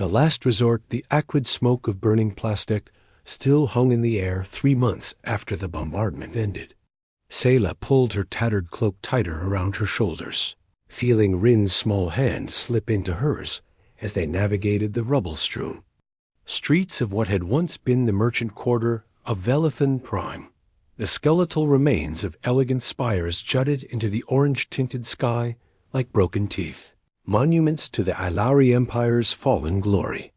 The last resort, the acrid smoke of burning plastic, still hung in the air 3 months after the bombardment ended. Sayla pulled her tattered cloak tighter around her shoulders, feeling Rin's small hand slip into hers as they navigated the rubble-strewn streets of what had once been the merchant quarter of Velethan Prime. The skeletal remains of elegant spires jutted into the orange-tinted sky like broken teeth, monuments to the Ilari Empire's fallen glory.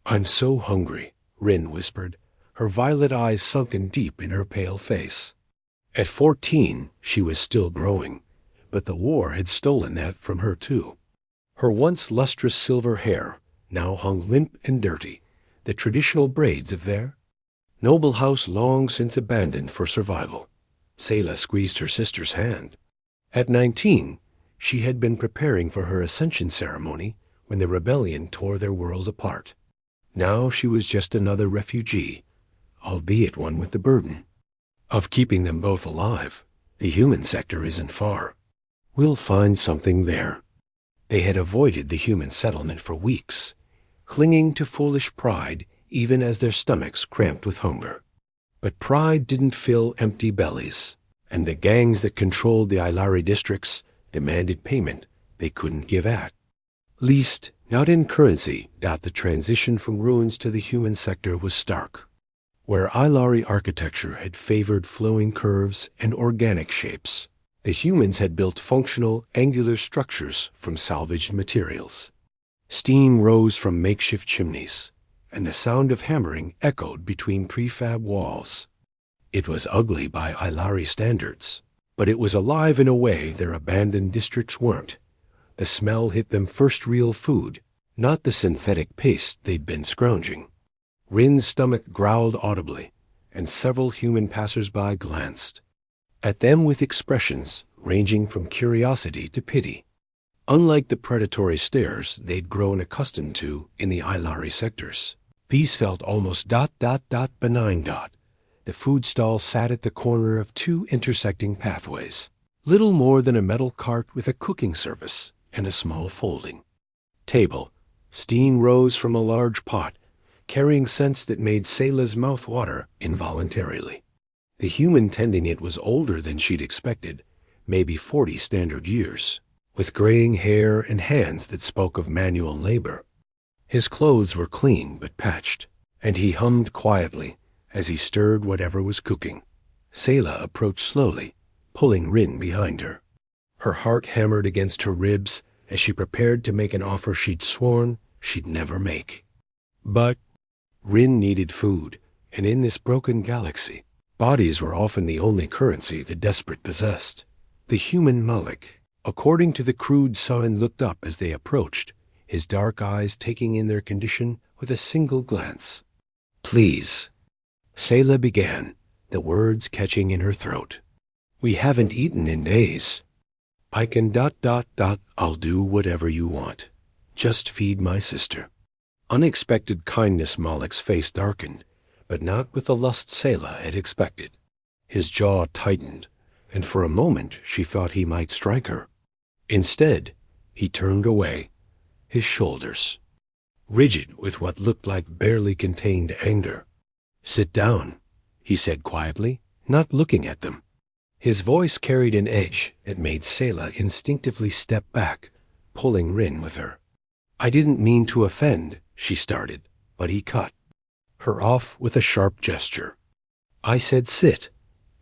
"I'm so hungry," Rin whispered, her violet eyes sunken deep in her pale face. At 14, she was still growing, but the war had stolen that from her too. Her once lustrous silver hair now hung limp and dirty, the traditional braids of their noble house long since abandoned for survival. Sayla squeezed her sister's hand. At 19, she had been preparing for her ascension ceremony when the rebellion tore their world apart. Now she was just another refugee, albeit one with the burden of keeping them both alive. The human sector isn't far. We'll find something there. They had avoided the human settlement for weeks, clinging to foolish pride even as their stomachs cramped with hunger. But pride didn't fill empty bellies, and the gangs that controlled the Ilari districts demanded payment they couldn't give at least not in currency. The transition from ruins to the human sector was stark. Where Ilari architecture had favored flowing curves and organic shapes, the humans had built functional, angular structures from salvaged materials. Steam rose from makeshift chimneys, and the sound of hammering echoed between prefab walls. It was ugly by Ilari standards, but it was alive in a way their abandoned districts weren't. The smell hit them first real food, not the synthetic paste they'd been scrounging. Rin's stomach growled audibly, and several human passers-by glanced at them with expressions ranging from curiosity to pity. Unlike the predatory stares they'd grown accustomed to in the Ilari sectors, these felt almost benign. The food stall sat at the corner of 2 intersecting pathways, little more than a metal cart with a cooking service and a small folding table. Steam rose from a large pot, carrying scents that made Sayla's mouth water involuntarily. The human tending it was older than she'd expected, maybe 40 standard years, with graying hair and hands that spoke of manual labor. His clothes were clean but patched, and he hummed quietly as he stirred whatever was cooking. Sayla approached slowly, pulling Rin behind her. Her heart hammered against her ribs as she prepared to make an offer she'd sworn she'd never make. But Rin needed food, and in this broken galaxy, bodies were often the only currency the desperate possessed. The human Malik, according to the crude sun, looked up as they approached, his dark eyes taking in their condition with a single glance. "Please," Sayla began, the words catching in her throat. "We haven't eaten in days. I can ... I'll do whatever you want. Just feed my sister." Unexpected kindness. Malik's face darkened, but not with the lust Sayla had expected. His jaw tightened, and for a moment she thought he might strike her. Instead, he turned away, his shoulders rigid with what looked like barely contained anger. "Sit down," he said quietly, not looking at them. His voice carried an edge that made Sayla instinctively step back, pulling Rin with her. "I didn't mean to offend," she started, but he cut her off with a sharp gesture. "I said sit."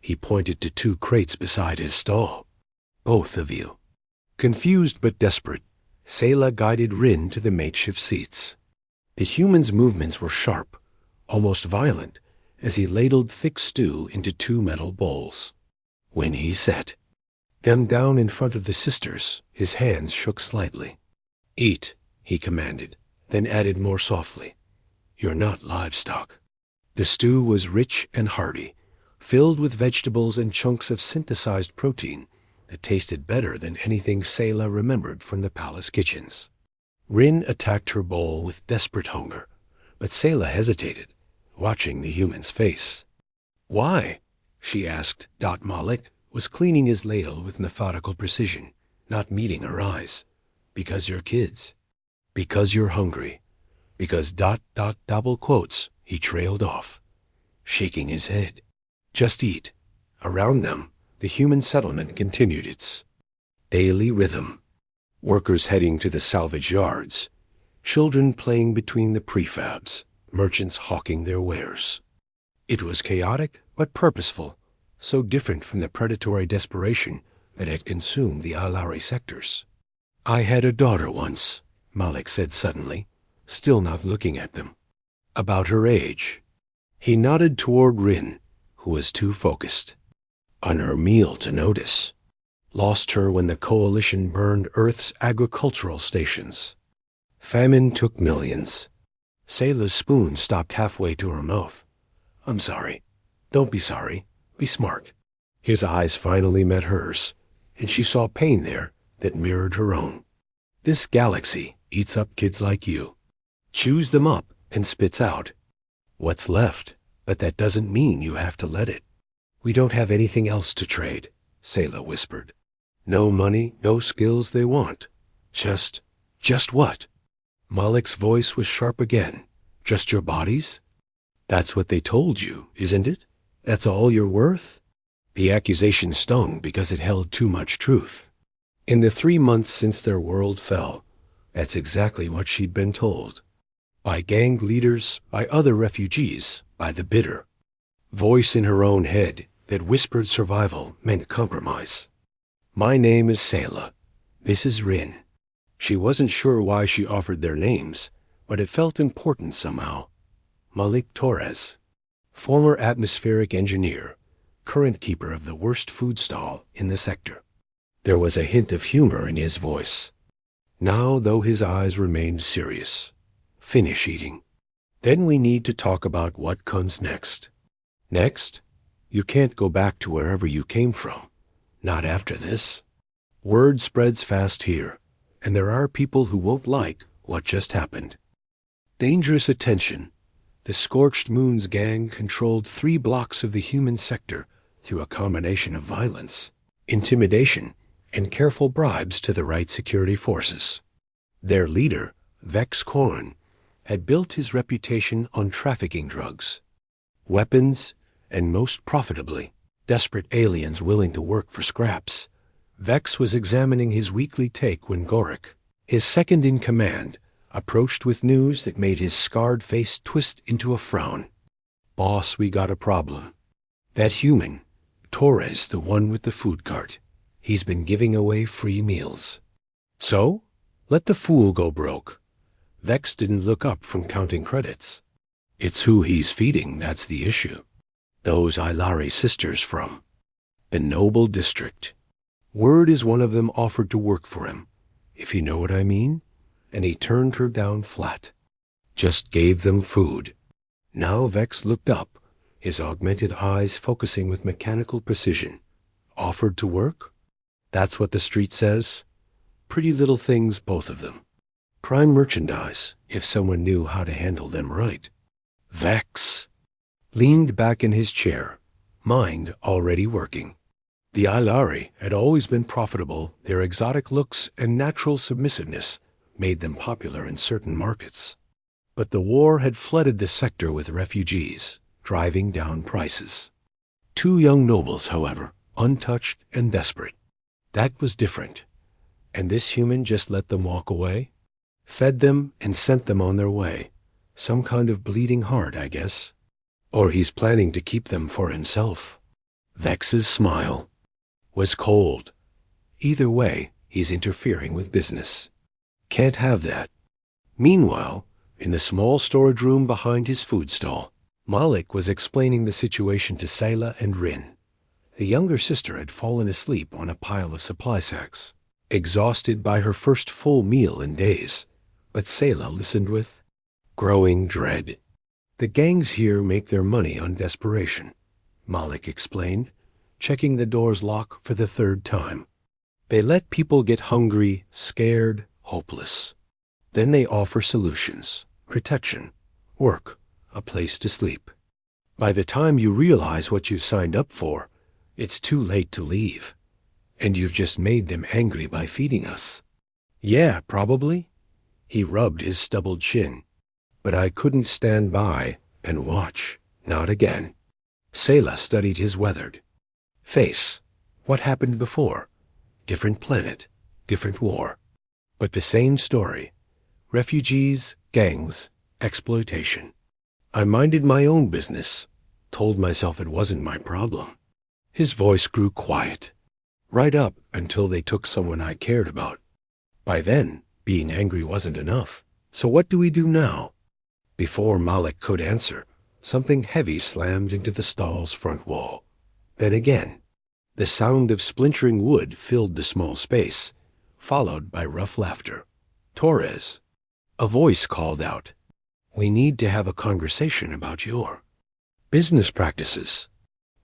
He pointed to 2 crates beside his stall. "Both of you." Confused but desperate, Sayla guided Rin to the makeshift seats. The human's movements were sharp, almost violent, as he ladled thick stew into 2 metal bowls. When he set them down in front of the sisters, his hands shook slightly. "Eat," he commanded, then added more softly, "You're not livestock." The stew was rich and hearty, filled with vegetables and chunks of synthesized protein that tasted better than anything Sayla remembered from the palace kitchens. Rin attacked her bowl with desperate hunger, but Sayla hesitated, watching the human's face. "Why?" she asked. Malik was cleaning his ladle with methodical precision, not meeting her eyes. "Because you're kids. Because you're hungry. Because ... double quotes, he trailed off, shaking his head. Just eat. Around them, the human settlement continued its daily rhythm. Workers heading to the salvage yards, children playing between the prefabs, merchants hawking their wares. It was chaotic but purposeful, so different from the predatory desperation that had consumed the Alari sectors. I had a daughter once, Malik said suddenly, still not looking at them. About her age. He nodded toward Rin, who was too focused. On her meal to notice. Lost her when the coalition burned Earth's agricultural stations. Famine took millions. Sayla's spoon stopped halfway to her mouth. I'm sorry. Don't be sorry. Be smart. His eyes finally met hers, and she saw pain there that mirrored her own. This galaxy eats up kids like you. Chews them up and spits out what's left, but that doesn't mean you have to let it. We don't have anything else to trade, Sayla whispered. No money, no skills they want. Just what? Malik's voice was sharp again. Just your bodies? That's what they told you, isn't it? That's all you're worth? The accusation stung because it held too much truth. In the 3 months since their world fell, that's exactly what she'd been told. By gang leaders, by other refugees, by the bitter. Voice in her own head that whispered survival meant compromise. My name is Sayla. This is Rin. She wasn't sure why she offered their names, but it felt important somehow. Malik Torres, former atmospheric engineer, current keeper of the worst food stall in the sector. There was a hint of humor in his voice. Now, though, his eyes remained serious. Finish eating. Then we need to talk about what comes next. Next? You can't go back to wherever you came from. Not after this. Word spreads fast here, and there are people who won't like what just happened. Dangerous attention. The Scorched Moon's gang controlled 3 blocks of the human sector through a combination of violence, intimidation, and careful bribes to the right security forces. Their leader, Vex Korn, had built his reputation on trafficking drugs, weapons, and most profitably, desperate aliens willing to work for scraps. Vex was examining his weekly take when Gorik, his second-in-command, approached with news that made his scarred face twist into a frown. Boss, we got a problem. That human, Torres, the one with the food cart, he's been giving away free meals. So? Let the fool go broke. Vex didn't look up from counting credits. It's who he's feeding that's the issue. Those Ilari sisters from the Noble District. Word is one of them offered to work for him, if you know what I mean, and he turned her down flat. Just gave them food. Now Vex looked up, his augmented eyes focusing with mechanical precision. Offered to work? That's what the street says. Pretty little things, both of them. Prime merchandise, if someone knew how to handle them right. Vex leaned back in his chair, mind already working. The Ilari had always been profitable. Their exotic looks and natural submissiveness made them popular in certain markets. But the war had flooded the sector with refugees, driving down prices. 2 young nobles, however, untouched and desperate. That was different. And this human just let them walk away? Fed them and sent them on their way. Some kind of bleeding heart, I guess. Or he's planning to keep them for himself. Vex's smile was cold. Either way, he's interfering with business. Can't have that. Meanwhile, in the small storage room behind his food stall, Malik was explaining the situation to Sayla and Rin. The younger sister had fallen asleep on a pile of supply sacks, exhausted by her first full meal in days. But Sayla listened with growing dread. The gangs here make their money on desperation, Malik explained, checking the door's lock for the 3rd time. They let people get hungry, scared, hopeless. Then they offer solutions, protection, work, a place to sleep. By the time you realize what you've signed up for, it's too late to leave. And you've just made them angry by feeding us. Yeah, probably. He rubbed his stubbled chin. But I couldn't stand by and watch. Not again. Selah studied his weathered face. What happened before? Different planet, different war. But the same story. Refugees, gangs, exploitation. I minded my own business, told myself it wasn't my problem. His voice grew quiet, right up until they took someone I cared about. By then, being angry wasn't enough. So what do we do now? Before Malik could answer, something heavy slammed into the stall's front wall. Then again, the sound of splintering wood filled the small space, followed by rough laughter. Torres. A voice called out, "We need to have a conversation about your business practices."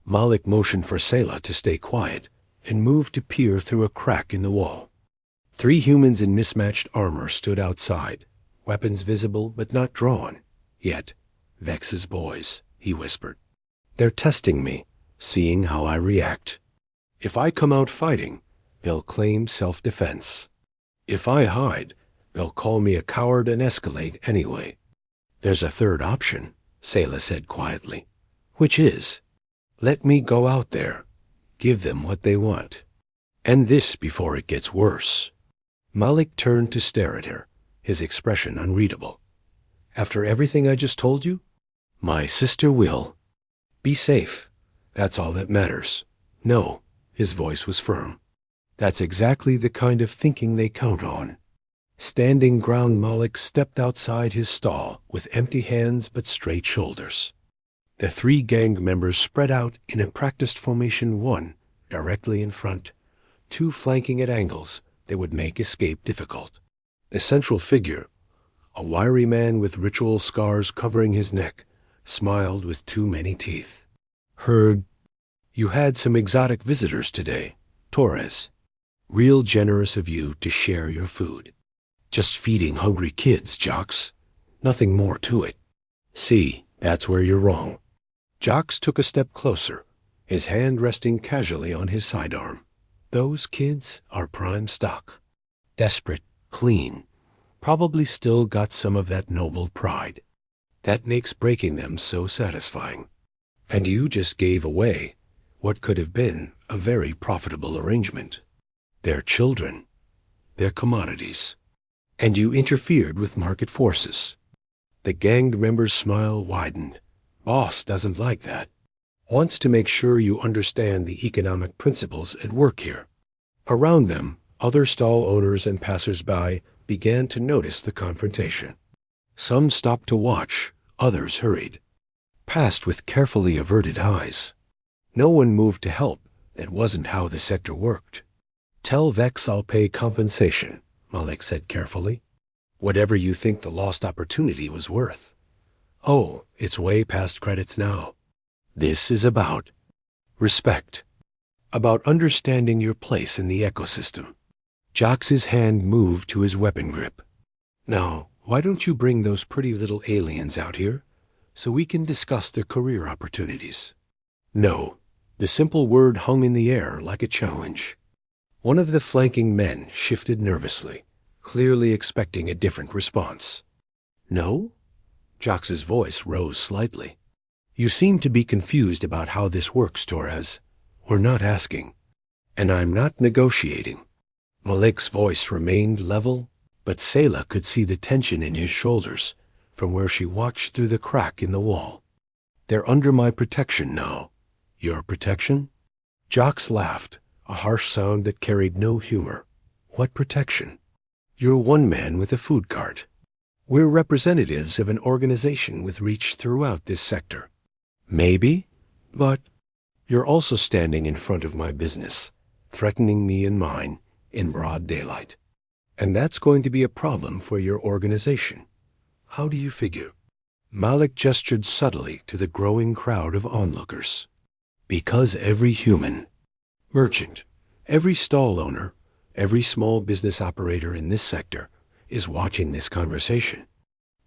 Malik motioned for Selah to stay quiet and moved to peer through a crack in the wall. 3 humans in mismatched armor stood outside, weapons visible but not drawn. Yet, Vex's boys, he whispered. They're testing me, seeing how I react. If I come out fighting, they'll claim self-defense. If I hide, they'll call me a coward and escalate anyway. There's a third option, Selah said quietly, which is, let me go out there, give them what they want. End this before it gets worse. Malik turned to stare at her, his expression unreadable. After everything I just told you? My sister will. Be safe. That's all that matters. No, his voice was firm. That's exactly the kind of thinking they count on. Standing ground, Malik stepped outside his stall with empty hands but straight shoulders. The 3 gang members spread out in a practiced formation, 1 directly in front, 2 flanking at angles that would make escape difficult. The central figure, a wiry man with ritual scars covering his neck, smiled with too many teeth. Heard you had some exotic visitors today, Torres. Real generous of you to share your food. Just feeding hungry kids, Jocks. Nothing more to it. See, that's where you're wrong. Jocks took a step closer, his hand resting casually on his sidearm. Those kids are prime stock. Desperate, clean, probably still got some of that noble pride. That makes breaking them so satisfying. And you just gave away what could have been a very profitable arrangement. They're children. They're commodities. And you interfered with market forces. The gang member's smile widened. Boss doesn't like that. Wants to make sure you understand the economic principles at work here. Around them, other stall owners and passers-by began to notice the confrontation. Some stopped to watch, others hurried, passed with carefully averted eyes. No one moved to help. That wasn't how the sector worked. Tell Vex I'll pay compensation, Malik said carefully. Whatever you think the lost opportunity was worth. Oh, it's way past credits now. This is about respect. About understanding your place in the ecosystem. Jocks's hand moved to his weapon grip. Now, why don't you bring those pretty little aliens out here so we can discuss their career opportunities? No. The simple word hung in the air like a challenge. One of the flanking men shifted nervously, clearly expecting a different response. No? Jocks's voice rose slightly. You seem to be confused about how this works, Torres. We're not asking. And I'm not negotiating. Malik's voice remained level, but Selah could see the tension in his shoulders from where she watched through the crack in the wall. They're under my protection now. Your protection? Jocks laughed, a harsh sound that carried no humor. What protection? You're one man with a food cart. We're representatives of an organization with reach throughout this sector. Maybe, but you're also standing in front of my business, threatening me and mine in broad daylight. And that's going to be a problem for your organization. How do you figure? Malik gestured subtly to the growing crowd of onlookers. Because every human, merchant, every stall owner, every small business operator in this sector is watching this conversation.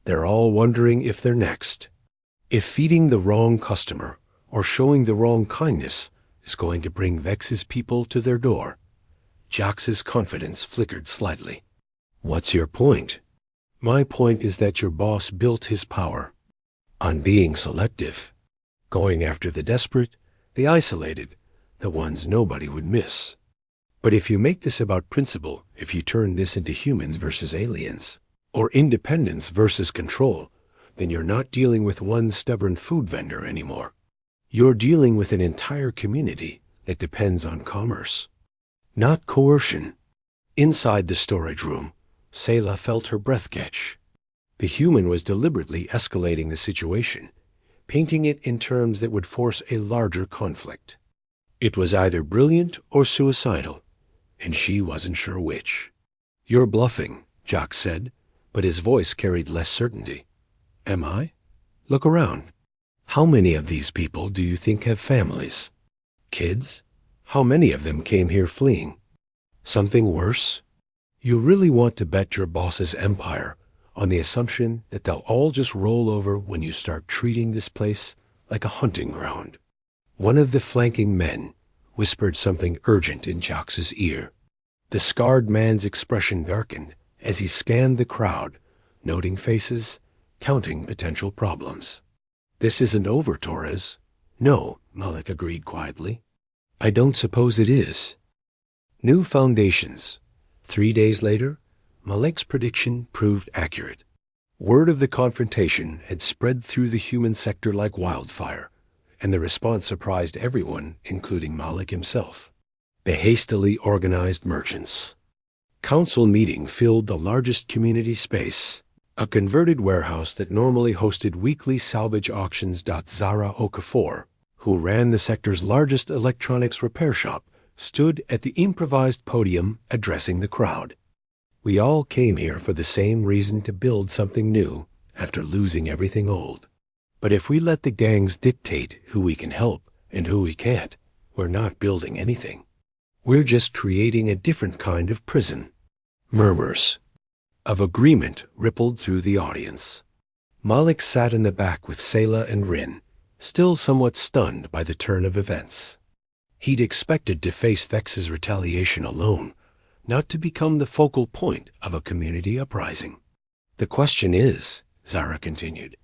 They're all wondering if they're next. If feeding the wrong customer or showing the wrong kindness is going to bring Vex's people to their door. Jocks's confidence flickered slightly. What's your point? My point is that your boss built his power on being selective, going after the desperate, the isolated, the ones nobody would miss. But if you make this about principle, if you turn this into humans versus aliens, or independence versus control, then you're not dealing with one stubborn food vendor anymore. You're dealing with an entire community that depends on commerce, not coercion. Inside the storage room, Selah felt her breath catch. The human was deliberately escalating the situation, painting it in terms that would force a larger conflict. It was either brilliant or suicidal, and she wasn't sure which. "You're bluffing," Jock said, but his voice carried less certainty. "Am I? Look around. How many of these people do you think have families? Kids? How many of them came here fleeing? Something worse? You really want to bet your boss's empire on the assumption that they'll all just roll over when you start treating this place like a hunting ground." One of the flanking men whispered something urgent in Jock's ear. The scarred man's expression darkened as he scanned the crowd, noting faces, counting potential problems. "This isn't over, Torres." "No," Malik agreed quietly. "I don't suppose it is." New foundations. 3 days later, Malik's prediction proved accurate. Word of the confrontation had spread through the human sector like wildfire, and the response surprised everyone, including Malik himself. The hastily organized merchants. Council meeting filled the largest community space, a converted warehouse that normally hosted weekly salvage auctions. Zara Okafor, who ran the sector's largest electronics repair shop, stood at the improvised podium addressing the crowd. "We all came here for the same reason, to build something new after losing everything old. But if we let the gangs dictate who we can help and who we can't, we're not building anything. We're just creating a different kind of prison." Murmurs of agreement rippled through the audience. Malik sat in the back with Selah and Rin, still somewhat stunned by the turn of events. He'd expected to face Vex's retaliation alone, not to become the focal point of a community uprising. "The question is," Zara continued,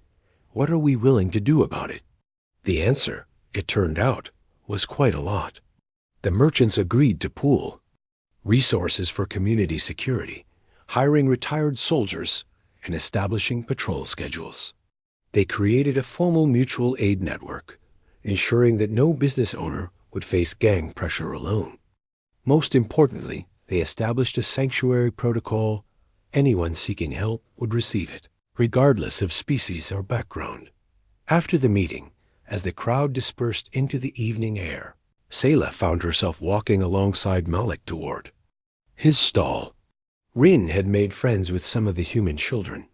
"what are we willing to do about it?" The answer, it turned out, was quite a lot. The merchants agreed to pool resources for community security, hiring retired soldiers, and establishing patrol schedules. They created a formal mutual aid network, ensuring that no business owner would face gang pressure alone. Most importantly, they established a sanctuary protocol. Anyone seeking help would receive it, regardless of species or background. After the meeting, as the crowd dispersed into the evening air, Selah found herself walking alongside Malik toward his stall. Rin had made friends with some of the human children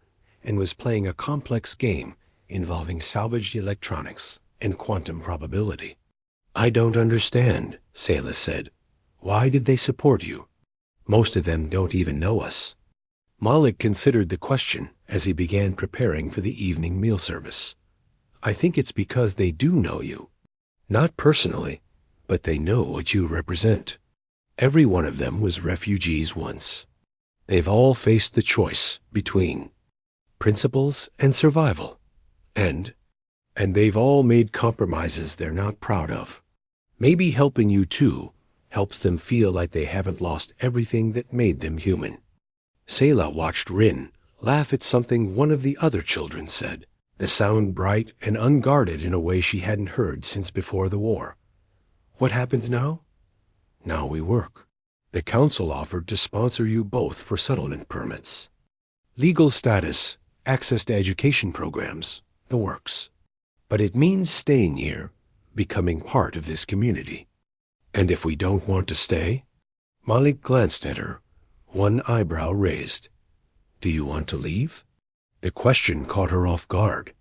and was playing a complex game involving salvaged electronics and quantum probability. "I don't understand," Selah said. "Why did they support you? Most of them don't even know us." Malik considered the question as he began preparing for the evening meal service. "I think it's because they do know you. Not personally, but they know what you represent. Every one of them was refugees once. They've all faced the choice between principles and survival. And they've all made compromises they're not proud of. Maybe helping you too helps them feel like they haven't lost everything that made them human." Selah watched Rin laugh at something one of the other children said, the sound bright and unguarded in a way she hadn't heard since before the war. "What happens now?" "Now we work. The council offered to sponsor you both for settlement permits. Legal status, access to education programs, the works. But it means staying here, becoming part of this community." "And if we don't want to stay?" Malik glanced at her, one eyebrow raised. "Do you want to leave?" The question caught her off guard.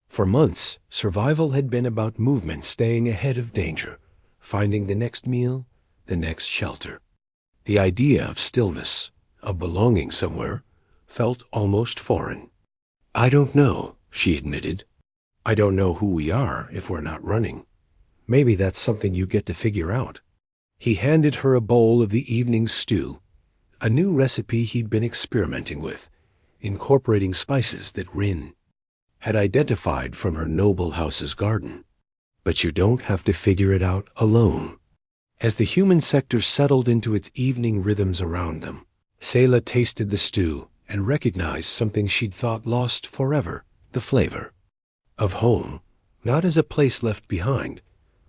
For months, survival had been about movement, staying ahead of danger, finding the next meal, the next shelter. The idea of stillness, of belonging somewhere, felt almost foreign. "I don't know," she admitted. "I don't know who we are if we're not running. Maybe that's something you get to figure out." He handed her a bowl of the evening's stew, a new recipe he'd been experimenting with, incorporating spices that Rin had identified from her noble house's garden. But you don't have to figure it out alone. As the human sector settled into its evening rhythms around them, Selah tasted the stew and recognized something she'd thought lost forever, the flavor of home, not as a place left behind,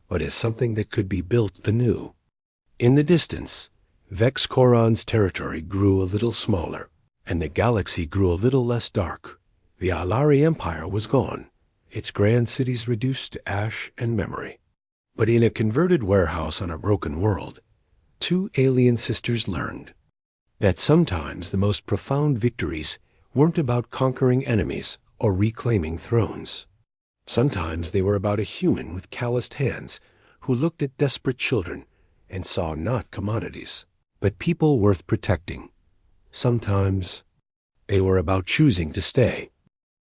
but as something that could be built anew. In the distance, Vex Coron's territory grew a little smaller, and the galaxy grew a little less dark. The Alari Empire was gone, its grand cities reduced to ash and memory. But in a converted warehouse on a broken world, two alien sisters learned that sometimes the most profound victories weren't about conquering enemies or reclaiming thrones. Sometimes they were about a human with calloused hands who looked at desperate children and saw not commodities, but people worth protecting. Sometimes they were about choosing to stay,